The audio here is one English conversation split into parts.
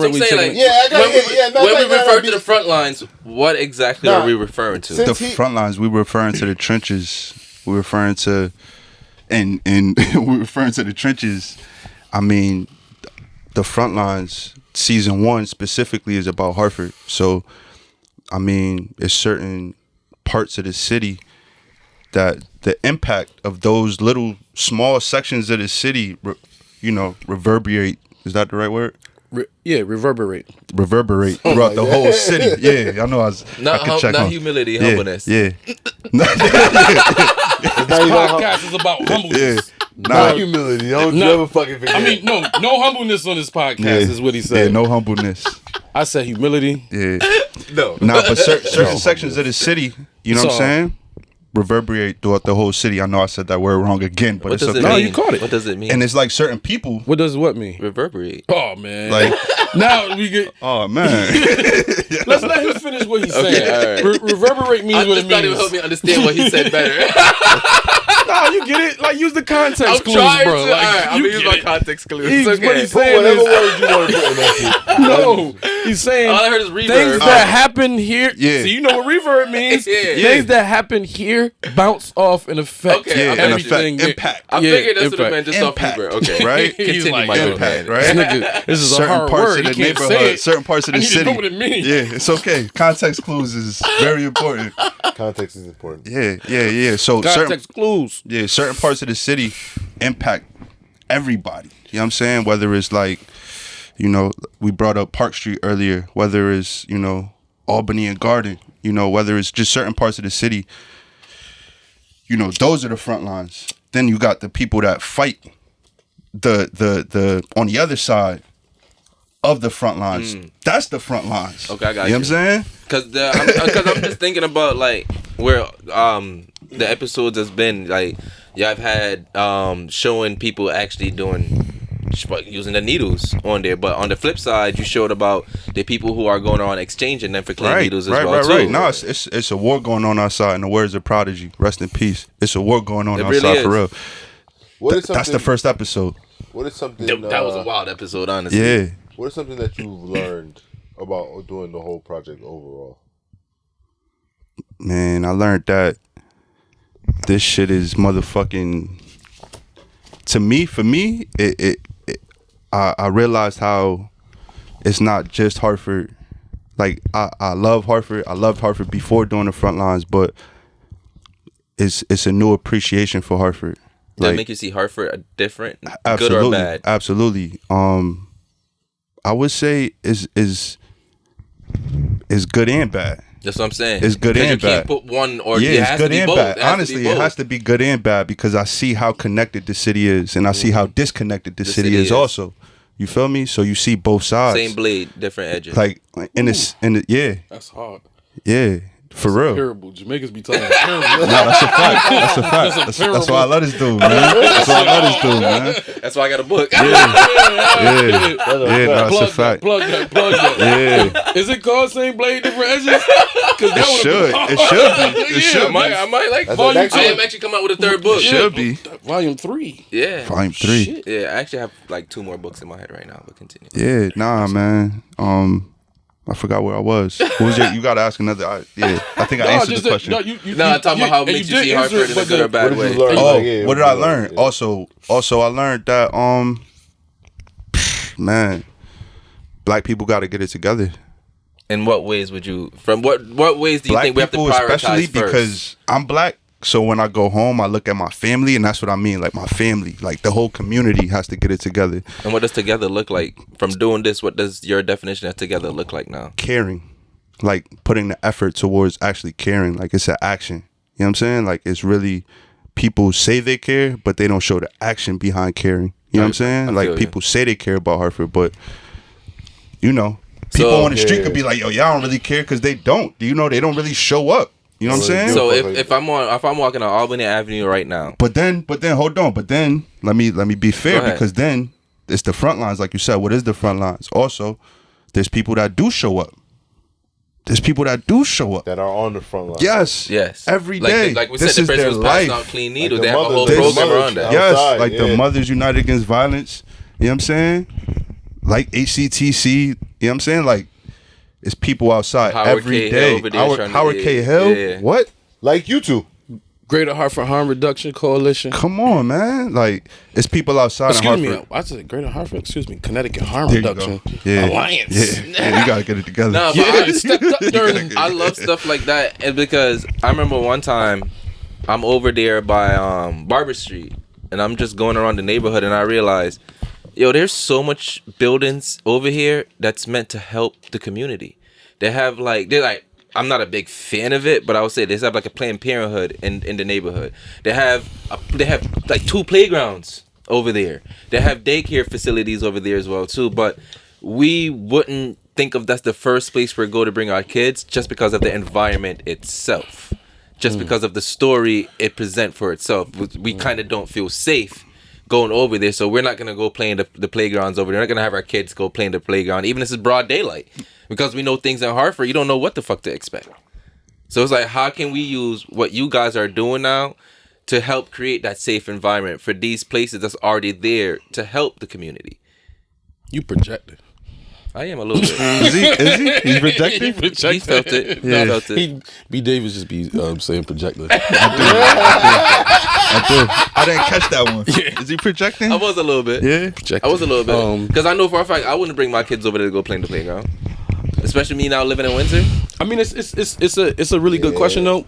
I'm saying, like, when we refer to the front lines, what exactly are we referring to? The front lines, we were referring to the trenches. We're referring to, and we're referring to the trenches. I mean, the front lines, season 1 specifically is about Hartford. So, I mean, it's certain parts of the city that the impact of those little small sections of the city, reverberate. Is that the right word? Reverberate throughout the whole city. Yeah, I know. I could check not on humility, humbleness. Yeah. This podcast is about humbleness. Not humility. Don't never fucking forget. I mean, no humbleness on this podcast is what he said. Yeah, no humbleness. I said humility. Yeah. No. But certain sections of the city, you know what I'm saying? Reverberate throughout the whole city. I know I said that word wrong again, but what it's okay. No, you caught it. What does it mean? And it's like certain people. What does what mean? Reverberate. Oh man. Like now we get. Oh man. Let's let him finish what he's saying. Okay, all right. Reverberate means what it means. I just thought it would help me understand what he said better. No, you get it. Like use the context clues, bro. Trying to, like, right, I'm gonna use my context clues. He's, okay. What he's saying whatever is, words you want to put in that shit. no, he's saying all I heard is reverb. things that happen here. Yeah. So you know what reverb means? Yeah. Things that happen here bounce off and affect Okay, and everything. impact. I figured that's what it meant just Impact. off reverb. Okay, Right? Continue, like, my good impact, man. right? Nigga, this is Certain a hard parts word. of the You can't say neighborhood, it. certain parts of the I need to city. know what it means. Yeah, it's okay. Context clues is very important. Context is important. Yeah. So Context clues. certain parts of the city impact everybody. You know what I'm saying? Whether it's like, we brought up Park Street earlier, whether it's, Albany and Garden, whether it's just certain parts of the city, those are the front lines. Then you got the people that fight the on the other side of the front lines. That's the front lines. Okay, I got you. Know what I'm saying? Because I'm just thinking about like where the episodes has been like. Yeah, I've had showing people actually using the needles on there, but on the flip side, you showed about the people who are going on exchanging them for clean needles as well too. Right. No, it's a war going on outside. In the words of Prodigy, rest in peace. It's a war going on outside really for real. That's the first episode. What is something that was a wild episode, honestly. Yeah. What is something that you've learned about doing the whole project overall? Man, I learned that this shit is motherfucking. For me, I realized how it's not just Hartford. Like I love Hartford. I loved Hartford before doing the front lines, but it's a new appreciation for Hartford. Does it make you see Hartford different, absolutely, good or bad? Absolutely. I would say is good and bad. That's what I'm saying. It's good and bad. You can't put one or yeah, it it's has good to be and both. bad. Honestly, it has to be good and bad because I see how connected the city is, and I see how disconnected the city is also. You feel me? So you see both sides. Same blade, different edges. Like yeah. That's hard. Yeah. For real. Terrible. Jamaicans be talking terrible. No, that's a fact. That's a fact. That's why I love this dude, man. That's why I love this dude, man. That's why I got a book. Yeah, no, that's a fact. Plug that. Yeah. Is it called Same Blade, Different Edges? It should be. It should be. I might like Volume 2. I am actually come out with a third book. It should be. Volume 3. Yeah. Volume 3. Shit. Yeah, I actually have like 2 more books in my head right now, but continue. Yeah, nah, man. I forgot where I was. What was you gotta ask another. I think I answered the question. I'm talking about how it makes you see Hartford in a good or bad way. What did I learn? Also, I learned that man, black people got to get it together. In what ways would you? From what ways do you Black think we have to people, prioritize especially first? because I'm black. So when I go home, I look at my family, and that's what I mean. Like my family, like the whole community has to get it together. And what does together look like? From doing this, what does your definition of together look like now? Caring, like putting the effort towards actually caring. Like it's an action. You know what I'm saying? Like it's really people say they care, but they don't show the action behind caring. You know what I'm saying? Like people say they care about Hartford, but people on the street could be like, "Yo, y'all don't really care," because they don't. They don't really show up. You know what I'm saying? So if I'm walking on Albany Avenue right now, but then hold on. But then let me be fair, because then it's the front lines, like you said. What is the front lines? Also, there's people that do show up. That are on the front line. Yes. Every day. Like we this said, is the person their was life. passing out clean needles. Like they have a whole program around that. Yes, like the Mothers United Against Violence. You know what I'm saying? like HCTC. You know what I'm saying? Like, it's people outside Howard every K. day. Hill over there trying to- Howard K. Hill? yeah. What? Like you two. Greater Hartford Harm Reduction Coalition. Come on, man. Like, it's people outside Excuse in me, Hartford. I said Greater Hartford. Excuse me, Connecticut Harm There you Reduction go. Yeah. Alliance. Yeah, you gotta get it together. Nah, but Yeah, stepped up during. I love stuff like that, and because I remember one time I'm over there by Barber Street, and I'm just going around the neighborhood, and I realized, yo, there's so much buildings over here that's meant to help the community. They're like, I'm not a big fan of it, but I would say they have like a Planned Parenthood in the neighborhood. They have like 2 playgrounds over there. They have daycare facilities over there as well too. But we wouldn't think of that's the first place we go to bring our kids just because of the environment itself, just because of the story it present for itself. We kind of don't feel safe going over there, so we're not gonna go play in the playgrounds over there. We're not gonna have our kids go play in the playground, even if it's broad daylight, because we know things in Hartford, you don't know what the fuck to expect. So it's like, how can we use what you guys are doing now to help create that safe environment for these places that's already there to help the community? You projected. I am a little bit. Is he? He's rejected? He felt it. Yeah. He felt it. B.Davis just be saying projected. I didn't catch that one. Is he projecting? I was a little bit. Yeah. Projected. I was a little bit. Because I know for a fact I wouldn't bring my kids over there to go play in the playground. Especially me now living in Windsor. I mean, it's a really good question though.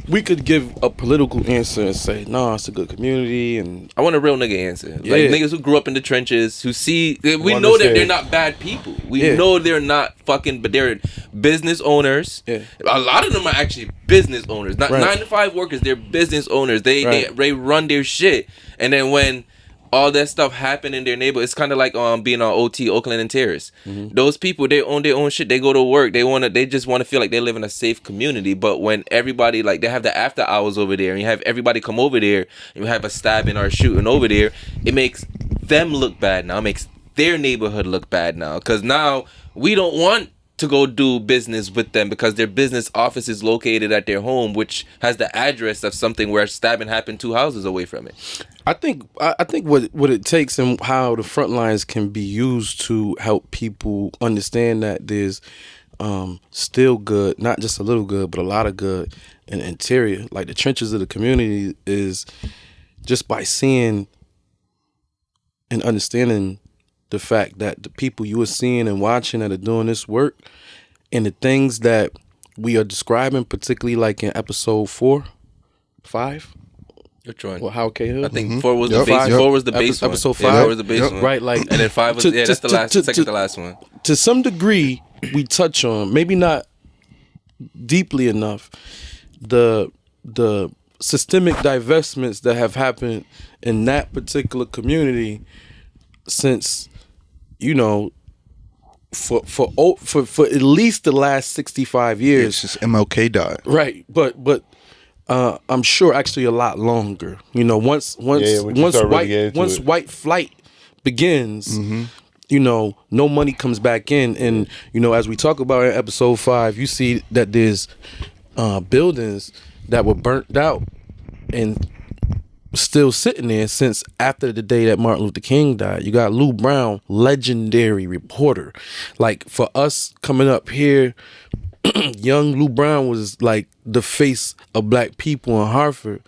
We could give a political answer and say, no, it's a good community, and I want a real nigga answer. Like Yeah. niggas who grew up in the trenches, who see, we know that Understand. they're not bad people. We Yeah. know they're not fucking, but they're business owners. Yeah. A lot of them are actually business owners, not Right. 9-to-5 workers. They're business owners. Right. They run their shit, and then when all that stuff happened in their neighborhood, it's kind of like being on OT, Oakland and Terrace. Those people, they own their own shit. They go to work. They just want to feel like they live in a safe community. But when everybody, like, they have the after hours over there, and you have everybody come over there, and you have a stabbing or a shooting over there, it makes them look bad now. It makes their neighborhood look bad now, because now we don't want to go do business with them because their business office is located at their home, which has the address of something where a stabbing happened 2 houses away from it. I think what it takes and how the front lines can be used to help people understand that there's still good, not just a little good, but a lot of good in the interior. Like the trenches of the community is just by seeing and understanding the fact that the people you are seeing and watching that are doing this work and the things that we are describing, particularly like in episode 4, 5, Which one? well, Howard K. Hill. I think 4 was the Yep. base. Yep. 4 was the base one. Episode Yeah, 5. 4 was the base Yep. one. Right, like And then 5 was that's the last, second to last one. To some degree, we touch on, maybe not deeply enough, the systemic divestments that have happened in that particular community since, you know, for at least the last 65 years. It's just MLK died. Right, but I'm sure actually a lot longer. You know, once when you start really getting into once it. white flight begins, you know, no money comes back in, and you know, as we talk about in episode 5, you see that there's buildings that were burnt out and still sitting there since after the day that Martin Luther King died. You got Lou Brown, legendary reporter. Like for us coming up here, young Lou Brown was like the face of black people in Hartford,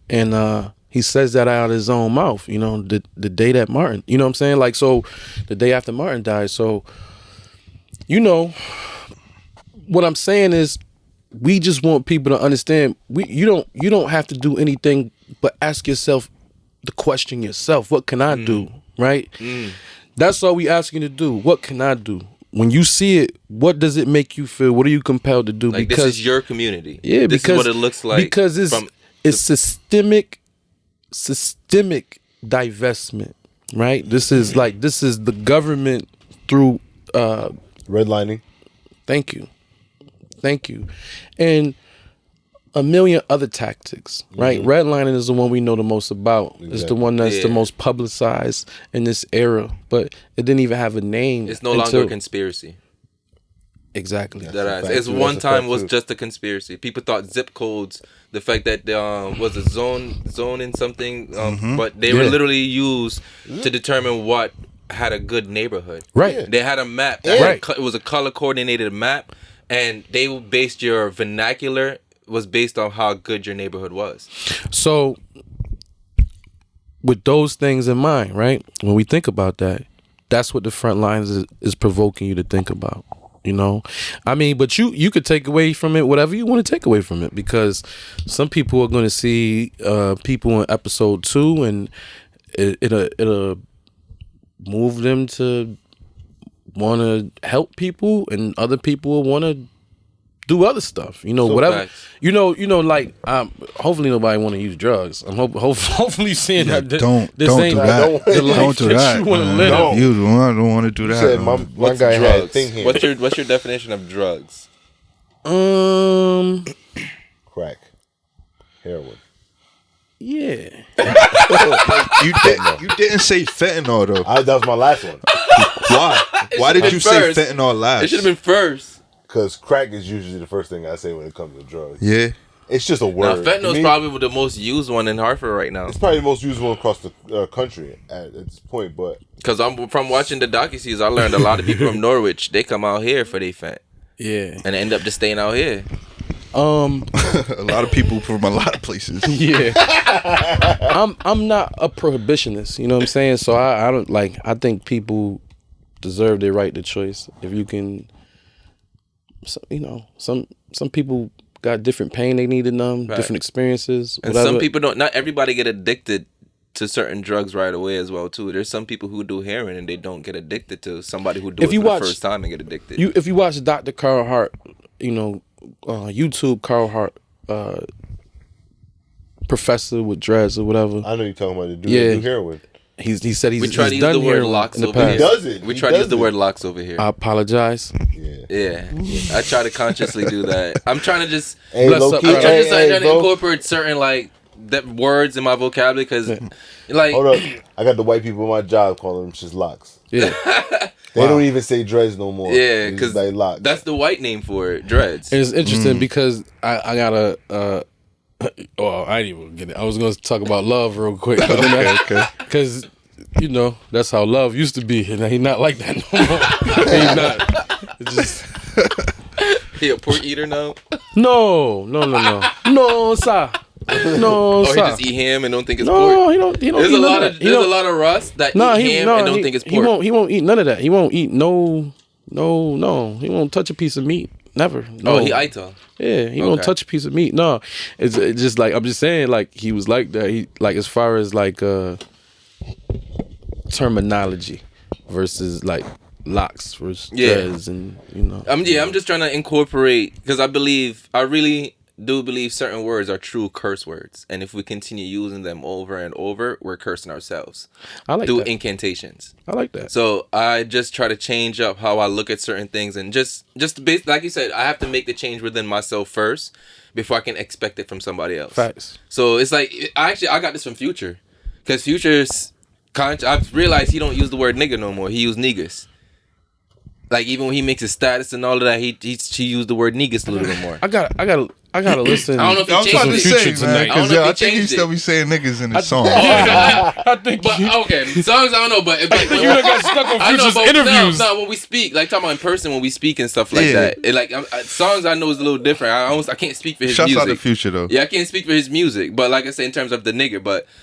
and he says that out of his own mouth. You know, the day that Martin, you know what I'm saying? Like, so the day after Martin died. So, you know, what I'm saying is, we just want people to understand. You don't have to do anything but ask yourself the question yourself. What can I do? Right? That's all we asking you to do. What can I do? When you see it, what does it make you feel? What are you compelled to do? Like, because this is your community. yeah, this because is what it looks like. Because it's systemic divestment, right? This is the government through Redlining. Thank you. And a million other tactics, right? Redlining is the one we know the most about. It's the one that's the most publicized in this era, but it didn't even have a name. It's no longer a conspiracy. Exactly. That a ass. fact It's too. one That's a time fact was too. just a conspiracy. People thought zip codes, the fact that was a zone in something, but they were Yeah. literally used to determine what had a good neighborhood. Right. They had a map. That Right. it was a color coordinated map, and they based your vernacular was based on how good your neighborhood was. So, with those things in mind, right? When we think about that, that's what the front lines is provoking you to think about. You know, I mean, but you could take away from it whatever you want to take away from it, because some people are going to see people in episode 2, and it'll move them to want to help people, and other people will want to do other stuff, you know, So whatever, facts. you know, like, hopefully nobody want to use drugs. I'm hopefully seeing that Don't this do ain't that. the life Don't do that you that. want to man. live. Don't. You don't want to do You that. said man. my guy had a thing here. What's your definition of drugs? Crack, heroin. Yeah. You didn't say fentanyl though. That was my last one. Why? Why did been you say first. fentanyl last? It should have been first. Because crack is usually the first thing I say when it comes to drugs. Yeah. It's just a Now, word. fentanyl To is me, probably the most used one in Hartford right now. it's probably the most used one across the country at this point. But Because I'm from watching the docu-series, I learned a lot of people from Norwich, they come out here for their fent. Yeah. And end up just staying out here. A lot of people from a lot of places. Yeah. I'm not a prohibitionist, you know what I'm saying? So I don't like, I think people deserve their right to choice. If you can, you know, some people got different pain they need to numb, Right. different experiences, And whatever. some people don't, not everybody get addicted to certain drugs right away as well too. There's some people who do heroin and they don't get addicted to somebody who do If it you for watch- the first time and get addicted. if you watch Dr. Carl Hart, you know, YouTube Carl Hart, professor with dreads or whatever, I know you're talking about the dude Yeah. that do heroin. he said we he's try to use done the word heroin locks in the over past. here. does it. We He try to use does the it. word locks over here. I apologize. Yeah. I try to consciously do that. I'm trying to just Hey, Bless low up, key, bro. I'm trying hey, to hey, bro. incorporate certain like that words in my vocabulary because like Hold up. I got the white people at my job calling them just locks. Yeah. They don't even say dreads no more. yeah, They just because say locks. that's the white name for it, dreads. And it's interesting because I got a. Well, I didn't even get it. I was going to talk about love real quick, but then because you know that's how love used to be, and he's not like that no more. He's not. It's just He a pork eater now? no, sir, no, Or he sir. just eat ham and don't think it's No, pork? he don't. There's eat a none lot of of that. there's a lot of Russ that eat ham and don't think it's pork. He won't eat none of that. He won't eat no. He won't touch a piece of meat. Never. No. Oh, he Aita. Yeah, he won't Okay. touch a piece of meat. No, it's just like I'm just saying. Like he was like that. He like as far as like terminology versus like locks versus Yeah. dreads, and you know. I'm just trying to incorporate because I really do believe certain words are true curse words, and if we continue using them over and over, we're cursing ourselves I like through that. incantations. I like that. So I just try to change up how I look at certain things, and just like you said, I have to make the change within myself first before I can expect it from somebody else. Facts. So it's like I got this from Future, because Future's I've realized he don't use the word nigga no more. He use niggas. Like even when he makes his status and all of that, he used the word niggas a little bit more. I gotta listen. I don't know if he I was about to changed it. Future say, tonight. man, I don't because know if he I think he changed still it. be saying niggas in his song. I think. But okay, songs I don't know, but you done got stuck on I know, Future's but interviews. No, when we speak, like talking about in person when we speak and stuff like Yeah. that. It, like songs I know is a little different. I can't speak for his Shouts music. out to Future though. Yeah, I can't speak for his music, but like I said, in terms of the nigga, but